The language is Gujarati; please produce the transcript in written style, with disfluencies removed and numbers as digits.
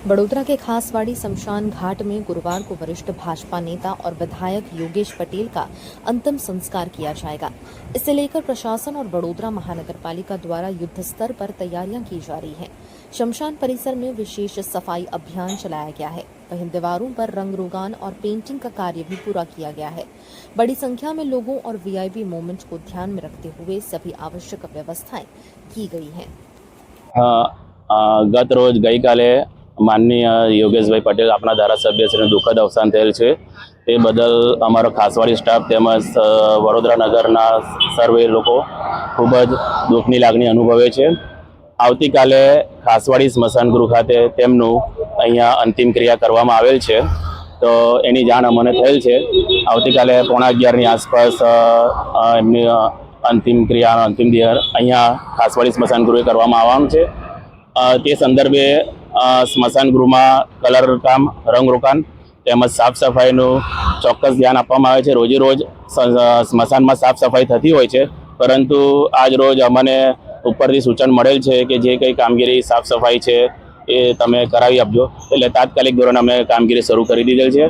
बड़ोदरा के खासवाड़ी शमशान घाट में गुरुवार को वरिष्ठ भाजपा नेता और विधायक योगेश पटेल का अंतिम संस्कार किया जाएगा। इसे लेकर प्रशासन और बड़ोदरा महानगरपालिका द्वारा युद्ध स्तर पर तैयारियां की जा रही हैं। शमशान परिसर में विशेष सफाई अभियान चलाया गया है। वहीं दीवारों पर रंग रोगान और पेंटिंग का कार्य भी पूरा किया गया है। बड़ी संख्या में लोगों और वीआईपी मोमेंट को ध्यान में रखते हुए सभी आवश्यक व्यवस्थाएं की गई हैं। गत रोज गई काले माननीय योगेशभाई पटेल अपना धारासभ्यश्रीનું દુઃખદ અવસાન થયેલ છે। તે બદલ અમારો ખાસવાડી સ્ટાફ તેમજ વડોદરા નગરના સર્વે લોકો ખૂબ જ દુઃખની લાગણી અનુભવે છે। આવતીકાલે ખાસવાડી સ્મશાન ગૃહ ખાતે તેમનું અહીંયા અંતિમ ક્રિયા કરવામાં આવેલ છે, તો એની જાણ અમને થયેલ છે। આવતીકાલે 11:15ની આસપાસ એમની અંતિમ ક્રિયાનો અંતિમ દિવસ અહીંયા ખાસવાડી સ્મશાન ગૃહે કરવામાં આવવાનું છે। તે સંદર્ભે સ્મશાન ગૃહમાં કલર કામ, રંગરોકાન તેમજ સાફ સફાઈનું ચોક્કસ ધ્યાન આપવામાં આવે છે। રોજે રોજ સ્મશાનમાં સાફ સફાઈ થતી હોય છે, પરંતુ આજ રોજ અમને ઉપરથી સૂચન મળેલ છે કે જે કંઈ કામગીરી સાફ સફાઈ છે એ તમે કરાવી આપજો, એટલે તાત્કાલિક ધોરણે અમે કામગીરી શરૂ કરી દીધેલ છે।